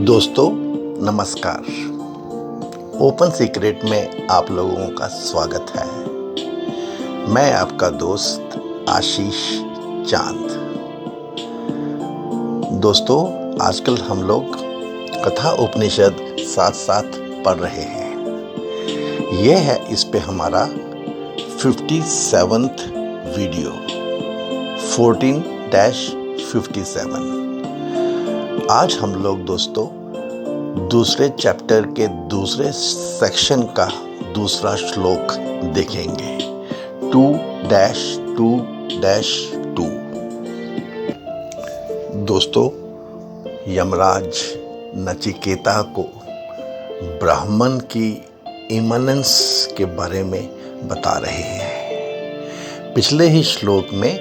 दोस्तों नमस्कार। Open secret में आप लोगों का स्वागत है। मैं आपका दोस्त आशीष चांद। दोस्तों आजकल हम लोग कथा उपनिषद साथ साथ पढ़ रहे हैं। यह है इस पे हमारा 57th वीडियो 14-57। आज हम लोग दोस्तों दूसरे चैप्टर के दूसरे सेक्शन का दूसरा श्लोक देखेंगे 2-2-2। दोस्तों यमराज नचिकेता को ब्राह्मण की इमनेंस के बारे में बता रहे हैं। पिछले ही श्लोक में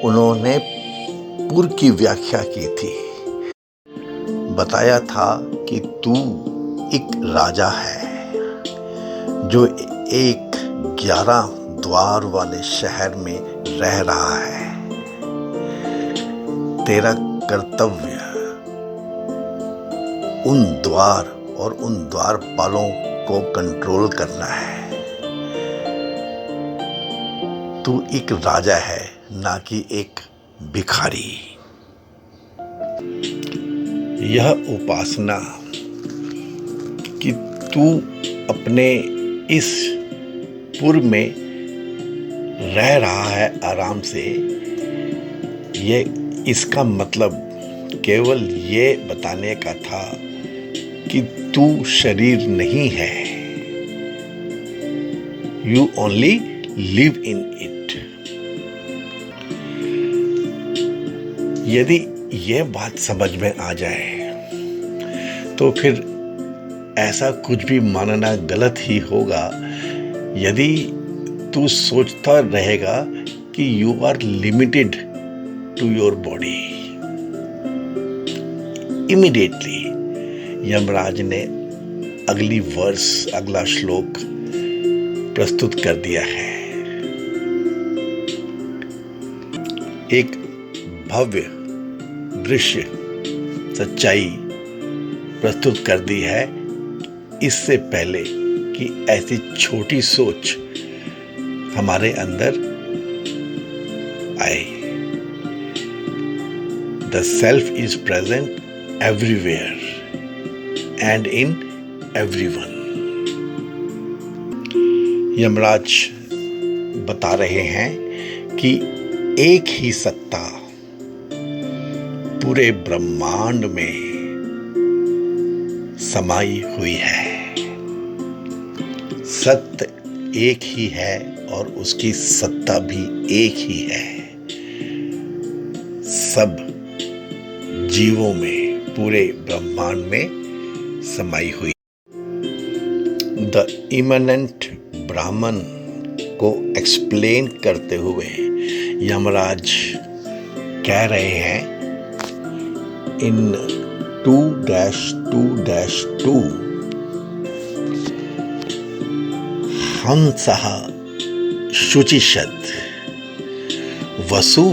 उन्होंने पुर की व्याख्या की थी। बताया था कि तू एक राजा है जो एक 11 द्वार वाले शहर में रह रहा है। तेरा कर्तव्य उन द्वार और उन द्वारपालों को कंट्रोल करना है। तू एक राजा है, ना कि एक भिखारी। यह उपासना कि तू अपने इस पुर में रह रहा है आराम से, ये इसका मतलब केवल ये बताने का था कि तू शरीर नहीं है। You only live in it। यदि ये बात समझ में आ जाए तो फिर ऐसा कुछ भी मानना गलत ही होगा यदि तू सोचता रहेगा कि you are limited to your body. Immediately Yamraj ने अगला श्लोक प्रस्तुत कर दिया है। एक भव्य दृश्य सच्चाई प्रस्तुत कर दी है इससे पहले कि ऐसी छोटी सोच हमारे अंदर आए। The self is present everywhere and in everyone। Yamraj बता रहे हैं कि एक ही सत्ता पूरे ब्रह्मांड में समाई हुई है। सत्य एक ही है और उसकी सत्ता भी एक ही है। सब जीवों में पूरे ब्रह्मांड में समाई हुई। द इमनेंट ब्राह्मण को एक्सप्लेन करते हुए यमराज कह रहे हैं in 2-2-2 हंसः शुचिषद वसु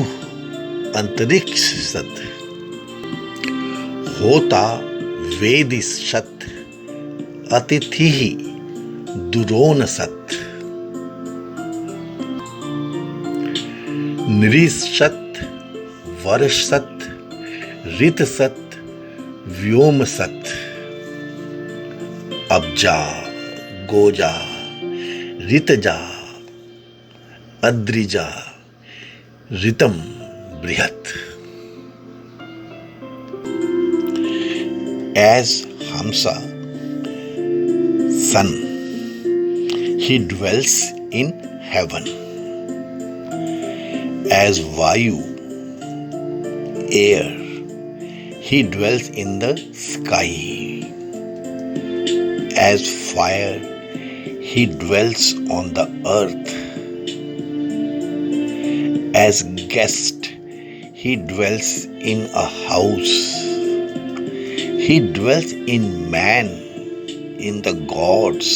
अंतरिक्षसद होता वेदिषत अतिथिः दुरोनसत निरीक्षत वर्षत ऋतसत व्योमसत अब्जा गोजा ऋतजा अद्रिजा ऋतम बृहत। As Hamsa sun, he dwells in heaven. As Vayu air, he dwells in the sky. As fire, he dwells on the earth. As guest, he dwells in a house. He dwells in man, in the gods,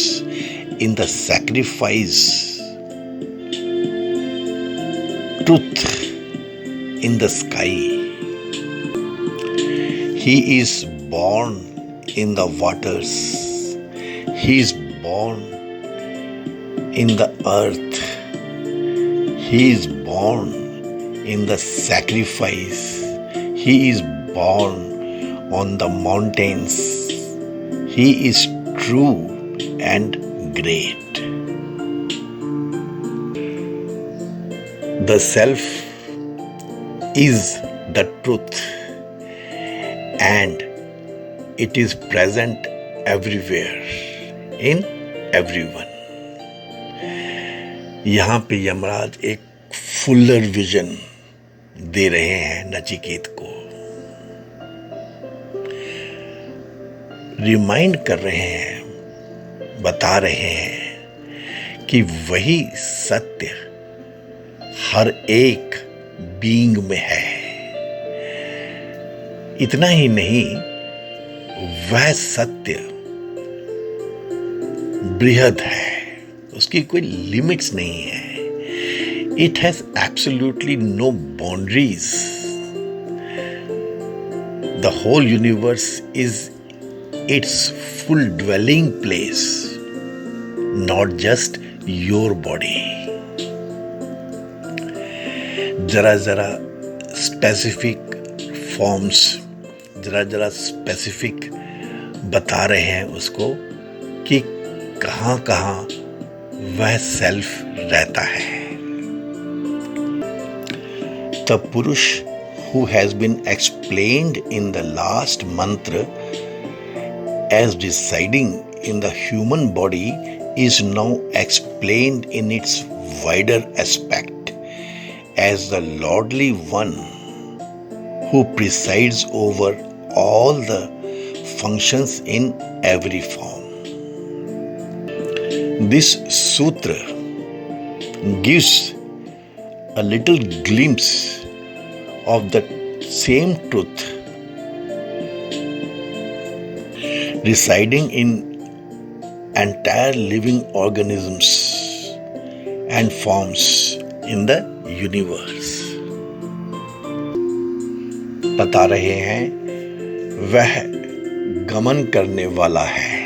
in the sacrifice. Truth in the sky. He is born in the waters. He is born in the earth. He is born in the sacrifice. He is born on the mountains. He is true and great. The self is the truth, and it is present everywhere in everyone. यहाँ पे यमराज एक Fuller vision दे रहे हैं नचिकेत को, remind कर रहे हैं, बता रहे हैं कि वही सत्य हर एक बीइंग में है। इतना ही नहीं, वह सत्य बृहद है, उसकी कोई लिमिट्स नहीं है। It has absolutely no boundaries. The whole universe is its full dwelling place, not just your body. जरा जरा स्पेसिफिक फॉर्म्स, जरा जरा स्पेसिफिक बता रहे हैं उसको कि कहाँ कहाँ वह सेल्फ रहता है। The Purush who has been explained in the last mantra as residing in the human body is now explained in its wider aspect as the Lordly One who presides over all the functions in every form. This sutra gives a little glimpse of the same truth residing in entire living organisms and forms in the universe. बता रहे हैं वह गमन करने वाला है,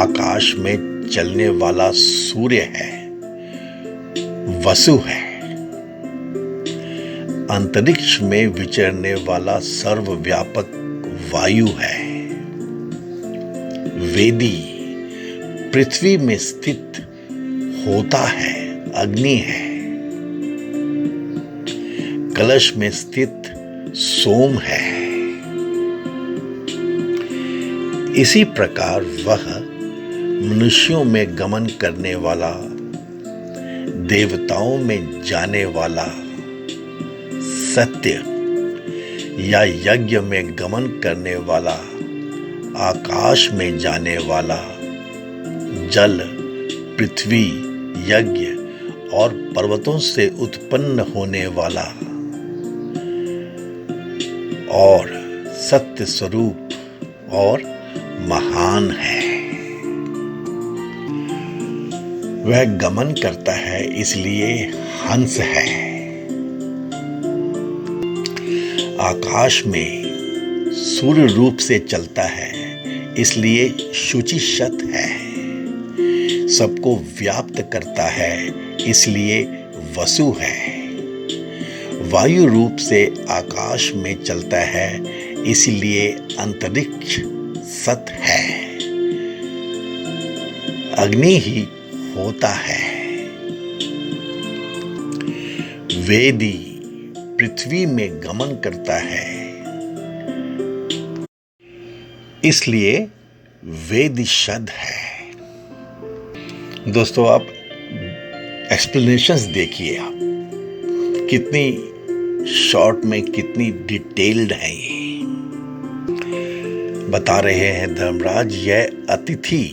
आकाश में चलने वाला सूर्य है, वसु है, अंतरिक्ष में विचरने वाला सर्वव्यापक वायु है, वेदी पृथ्वी में स्थित होता है, अग्नि है, कलश में स्थित सोम है। इसी प्रकार वह मनुष्यों में गमन करने वाला, देवताओं में जाने वाला सत्य, या यज्ञ में गमन करने वाला, आकाश में जाने वाला, जल, पृथ्वी, यज्ञ और पर्वतों से उत्पन्न होने वाला और सत्य स्वरूप और महान है। वह गमन करता है इसलिए हंस है, आकाश में सूर्य रूप से चलता है इसलिए शुचिशत है, सबको व्याप्त करता है इसलिए वसु है, वायु रूप से आकाश में चलता है इसलिए अंतरिक्ष सत है, अग्नि ही होता है, वेदी पृथ्वी में गमन करता है इसलिए वेदिशद है। दोस्तों, आप एक्सप्लेनेशंस देखिए, आप कितनी शॉर्ट में कितनी डिटेल्ड है ये। बता रहे हैं धर्मराज, यह अतिथि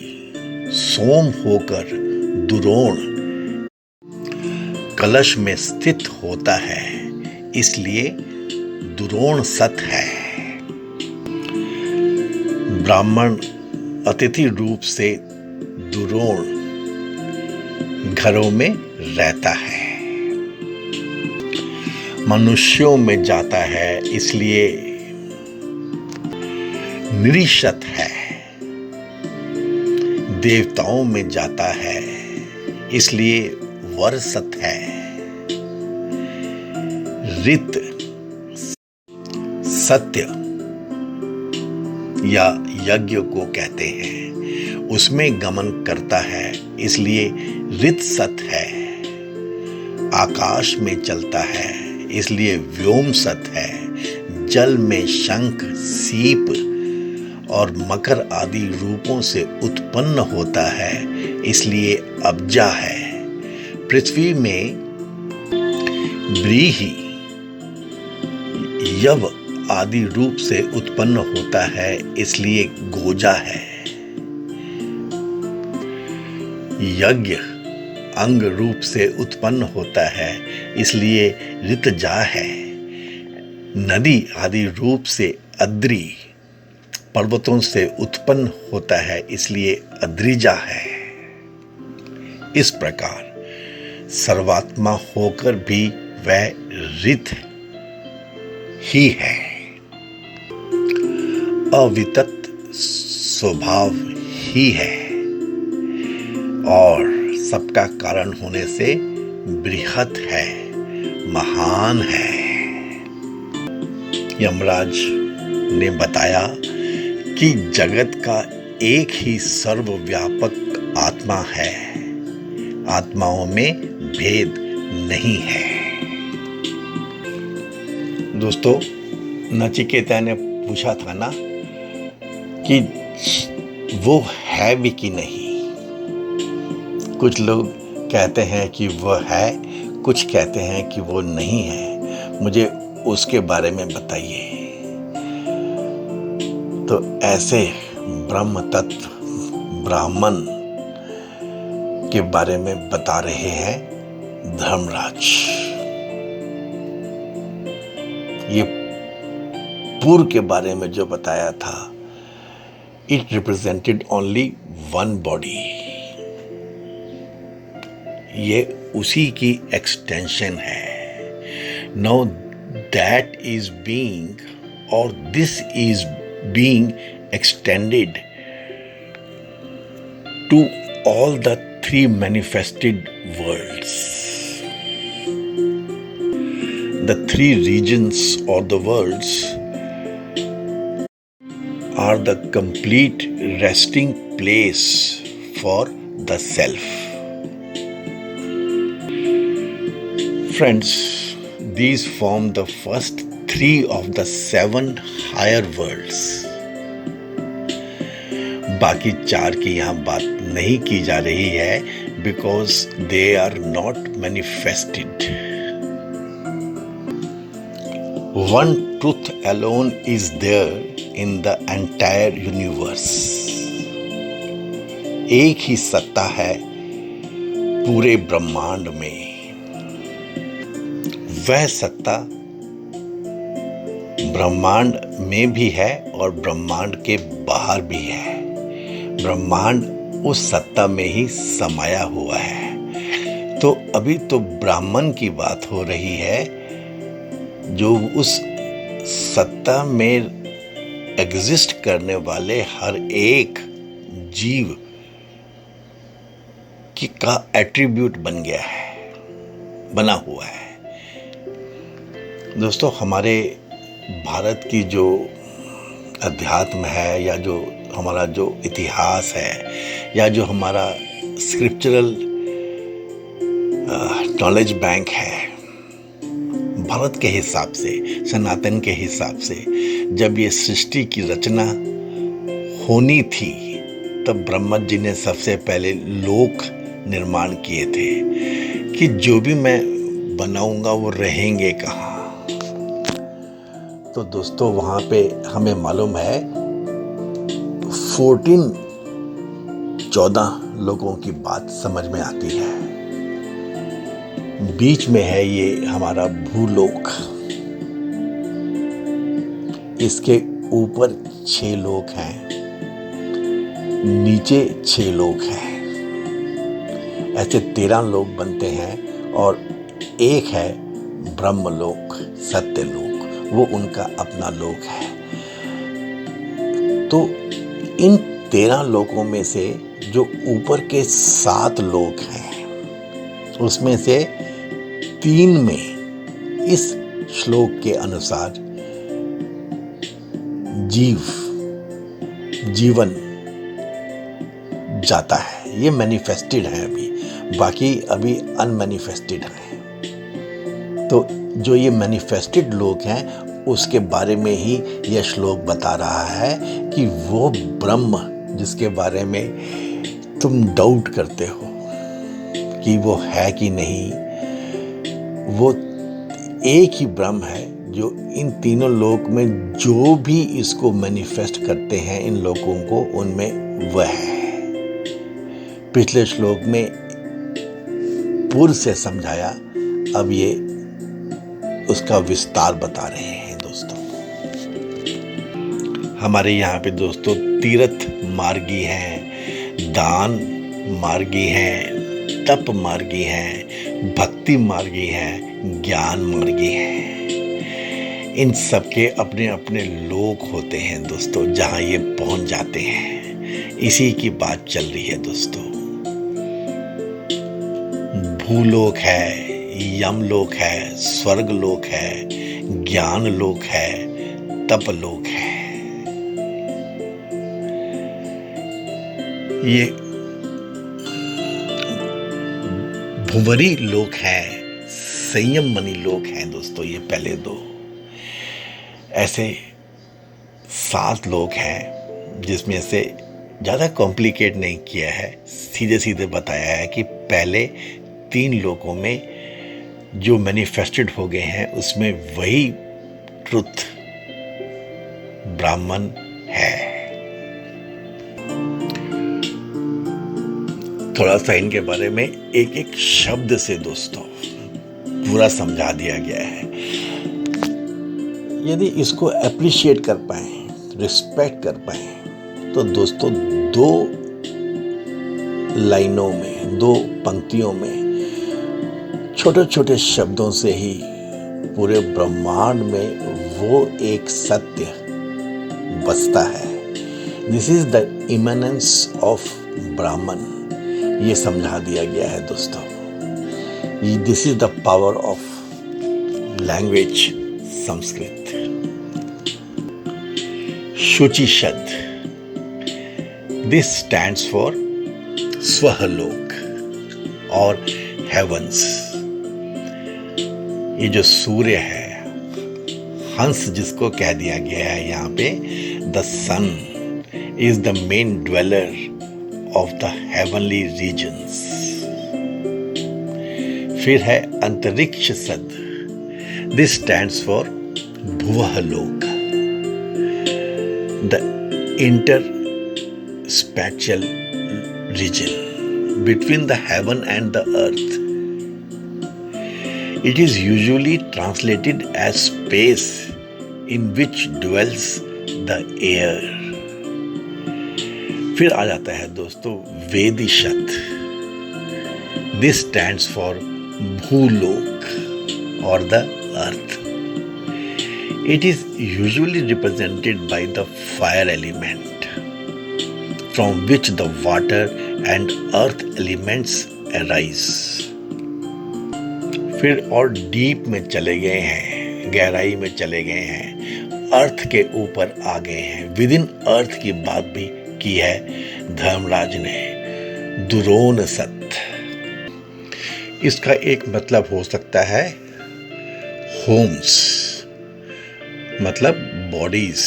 सोम होकर दुरोण कलश में स्थित होता है इसलिए दुरोण सत है, ब्राह्मण अतिथि रूप से दुरोण घरों में रहता है, मनुष्यों में जाता है इसलिए निरीशत है, देवताओं में जाता है इसलिए वर्षत है। ऋत सत्य या यज्ञ को कहते हैं, उसमें गमन करता है इसलिए ऋत सत है। आकाश में चलता है इसलिए व्योम सत है। जल में शंख, सीप और मकर आदि रूपों से उत्पन्न होता है इसलिए अब्जा है। पृथ्वी में व्रीहि, यव आदि रूप से उत्पन्न होता है इसलिए गोजा है। यज्ञ अंग रूप से उत्पन्न होता है इसलिए ऋतजा है। नदी आदि रूप से अद्रि, पर्वतों से उत्पन्न होता है इसलिए अद्रिजा है। इस प्रकार सर्वात्मा होकर भी वह ऋत ही है। अवितत स्वभाव ही है और सबका कारण होने से बृहत है, महान है। यमराज ने बताया कि जगत का एक ही सर्वव्यापक आत्मा है, आत्माओं में भेद नहीं है। दोस्तों, नचिकेता ने पूछा था ना कि वो है भी कि नहीं। कुछ लोग कहते हैं कि वो है, कुछ कहते हैं कि वो नहीं है। मुझे उसके बारे में बताइए। तो ऐसे ब्रह्म तत्व ब्राह्मण के बारे में बता रहे हैं धर्मराज। ये पूर्व के बारे में जो बताया था, it represented only one body. ये उसी की एक्सटेंशन है। नाउ दैट इज बीइंग और this is being extended to all the three manifested worlds. The three regions or the worlds are the complete resting place for the self. Friends, these form the first three of the 7 higher worlds. बाकी 4 की यहाँ बात नहीं की जा रही है because they are not manifested. One truth alone is there in the entire universe. एक ही सत्ता है पूरे ब्रह्मांड में। वह सत्ता ब्रह्मांड में भी है और ब्रह्मांड के बाहर भी है। ब्रह्मांड उस सत्ता में ही समाया हुआ है। तो अभी तो ब्राह्मण की बात हो रही है जो उस सत्ता में एग्जिस्ट करने वाले हर एक जीव की का एट्रीब्यूट बन गया है, बना हुआ है। दोस्तों, हमारे भारत की जो अध्यात्म है या जो हमारा जो इतिहास है या जो हमारा स्क्रिप्चरल नॉलेज बैंक है, भारत के हिसाब से, सनातन के हिसाब से, जब ये सृष्टि की रचना होनी थी तब ब्रह्मा जी ने सबसे पहले लोक निर्माण किए थे कि जो भी मैं बनाऊंगा वो रहेंगे कहाँ। तो दोस्तों, वहाँ पे हमें मालूम है 14 लोगों की बात समझ में आती है। बीच में है ये हमारा भूलोक, इसके ऊपर 6 लोक हैं, नीचे 6 लोक हैं। ऐसे 13 लोक बनते हैं और एक है ब्रह्मलोक, सत्यलोक, वो उनका अपना लोक है। तो इन 13 लोकों में से जो ऊपर के 7 लोक हैं, उसमें से 3 में इस श्लोक के अनुसार जीवन जाता है। ये मैनिफेस्टेड है, बाकी अभी अनमैनिफेस्टेड है। तो जो ये मैनिफेस्टेड लोग हैं उसके बारे में ही यह श्लोक बता रहा है कि वो ब्रह्म जिसके बारे में तुम डाउट करते हो कि वो है कि नहीं, वो एक ही ब्रह्म है जो इन तीनों लोक में जो भी इसको मैनिफेस्ट करते हैं, इन लोगों को, उनमें वह है। पिछले श्लोक में पूर्व से समझाया, अब ये उसका विस्तार बता रहे हैं दोस्तों। हमारे यहाँ पे दोस्तों तीर्थ मार्गी हैं, दान मार्गी हैं, तप मार्गी हैं, भक्ति मार्गी हैं, ज्ञान मार्गी हैं। इन सब के अपने अपने लोक होते हैं दोस्तों, जहाँ ये पहुँच जाते हैं। इसी की बात चल रही है दोस्तों। भूलोक है, यमलोक है, स्वर्ग लोक है, ज्ञान लोक है, तप लोक है। ये भुवरी लोक है, संयम मणि लोक है दोस्तों। ये पहले 2 ऐसे 7 लोक हैं, जिसमें से ज़्यादा कॉम्प्लिकेट नहीं किया है, सीधे सीधे बताया है कि पहले 3 लोकों में जो मैनिफेस्टेड हो गए हैं उसमें वही ट्रुथ ब्राह्मण है। थोड़ा सा इनके बारे में एक एक शब्द से दोस्तों पूरा समझा दिया गया है। यदि इसको एप्रिशिएट कर पाए, रिस्पेक्ट कर पाए, तो दोस्तों 2 लाइनों में, 2 पंक्तियों में, छोटे छोटे शब्दों से ही पूरे ब्रह्मांड में वो एक सत्य बसता है। This is the immanence of Brahman, ये समझा दिया गया है दोस्तों। This is the power of language Sanskrit. शुचि शब्द, दिस स्टैंड्स फॉर स्वहलोक और हेवंस। ये जो सूर्य है, हंस जिसको कह दिया गया है यहाँ पे, the sun is the main dweller of the heavenly regions. फिर है अंतरिक्ष सद, this stands for Bhuvarloka, the inter spatial region between the heaven and the earth. It is usually translated as space in which dwells the air. फिर आ जाता है दोस्तों वेदिशत, this stands for भूलोक और the earth. It is usually represented by the fire element, from which the water and earth elements arise. फिर और deep में चले गए हैं, गहराई में चले गए हैं, अर्थ के ऊपर आ गए हैं। विद इन अर्थ की बात भी की है धर्मराज ने, दुरोण सत। इसका एक मतलब हो सकता है होम्स, मतलब बॉडीज,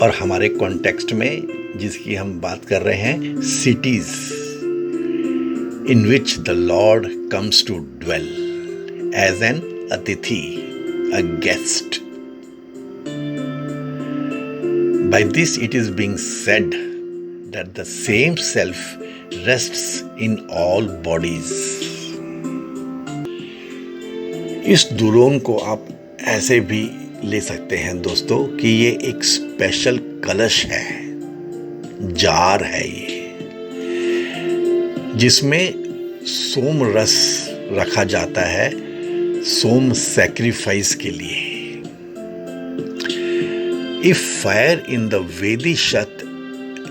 और हमारे कॉन्टेक्स्ट में जिसकी हम बात कर रहे हैं, cities in which the Lord comes to dwell as an atithi, a guest. By this it is being said that the same self rests in all bodies. इस दुरोण को आप ऐसे भी ले सकते हैं दोस्तों कि ये एक स्पेशल कलश है, जार है ये, जिसमें सोम रस रखा जाता है सोम सैक्रिफाइस के लिए। इफ फायर इन द वेदी शत,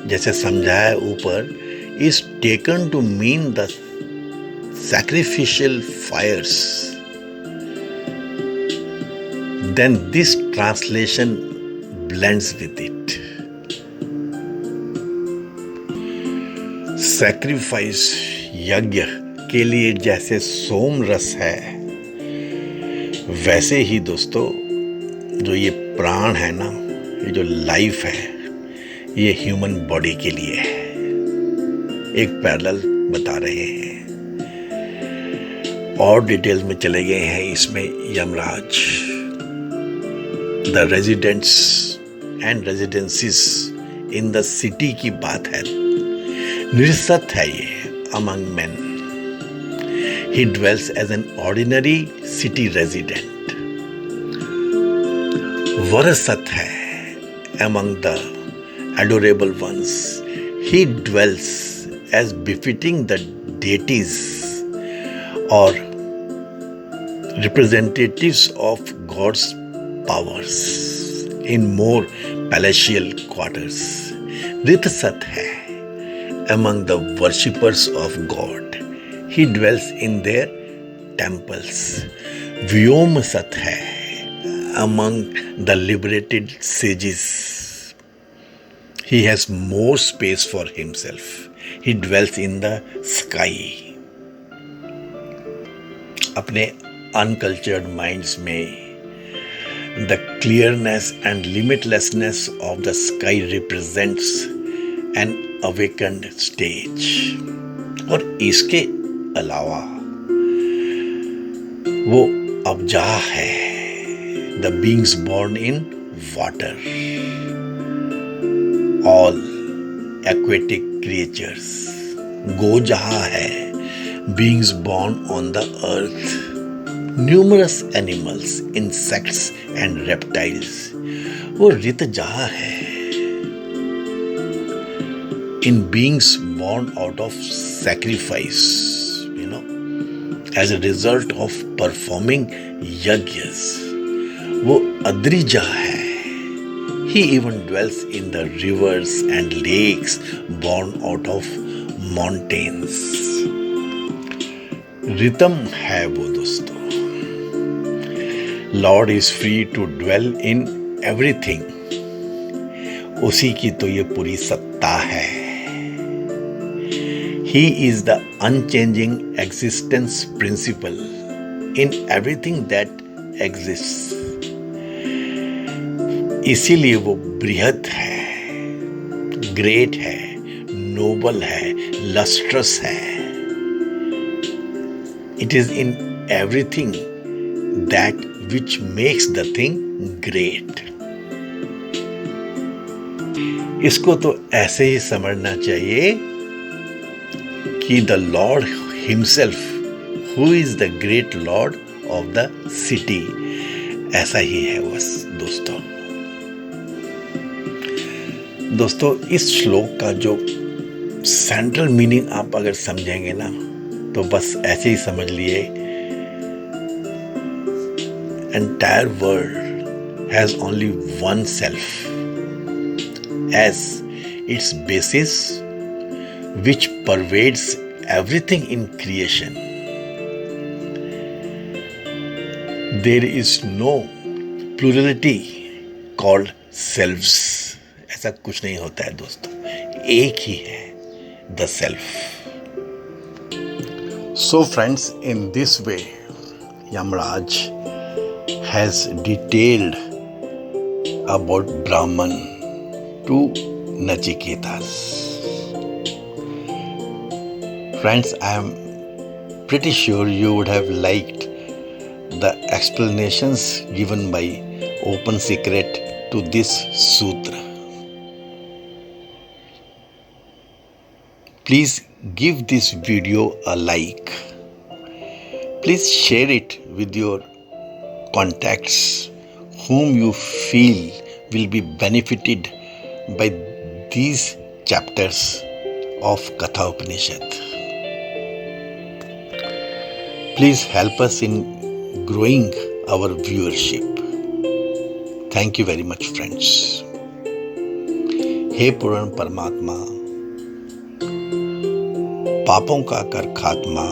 जैसे समझाया ऊपर, is taken to mean the sacrificial fires, then this translation blends with it. Sacrifice यज्ञ के लिए जैसे सोम रस है, वैसे ही दोस्तों जो ये प्राण है ना, ये जो लाइफ है, ये ह्यूमन बॉडी के लिए है। एक पैरेलल बता रहे हैं। और डिटेल्स में चले गए हैं इसमें Yamraj, the residents and residencies in the city की बात है। निरसत है ये among men, he dwells as an ordinary city resident. वरसत है among the adorable ones, he dwells as befitting the deities or representatives of God's powers in more palatial quarters. Rit Sat hai among the worshippers of God, he dwells in their temples. Vyom Sat hai among the liberated sages, he has more space for himself, he dwells in the sky. अपने uncultured minds में the clearness and limitlessness of the sky represents an awakened stage. और इसके अलावा वो अब्जा है, the beings born in water, all aquatic creatures. गोजहा है, beings born on the earth, numerous animals, insects and reptiles. वो रितजहा है, in beings born out of sacrifice, as a result of performing yajnas. वो अद्रिजा है, he even dwells in the rivers and lakes born out of mountains. Ritam है वो दोस्तों। Lord is free to dwell in everything, उसी की तो ये पूरी सत्ता है। He is the unchanging existence principle in everything that exists. इसीलिए वो बृहद है, ग्रेट है, नोबल है, लस्ट्रस है। It is in everything that which makes the thing great. इसको तो ऐसे ही समझना चाहिए कि the Lord himself, who is the great Lord of the city, ऐसा ही है बस दोस्तों। दोस्तों इस श्लोक का जो सेंट्रल मीनिंग आप अगर समझेंगे ना, तो बस ऐसे ही समझ लिए, entire world has only one self as its basis, which pervades everything in creation. There is no plurality called selves. ऐसा कुछ नहीं होता है दोस्तों, एक ही है, the self. So friends, in this way, Yamraj has detailed about Brahman to Nachiketas. Friends, I am pretty sure you would have liked the explanations given by Open Secret to this sutra. Please give this video a like. Please share it with your contacts whom you feel will be benefited by these chapters of Katha Upanishad. Please help us in growing our viewership. Thank you very much friends. हे पूर्ण परमात्मा, पापों का कर खात्मा,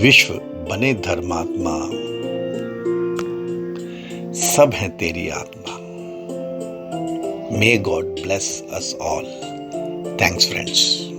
विश्व बने धर्मात्मा, सब हैं तेरी आत्मा। May God bless us all. Thanks friends.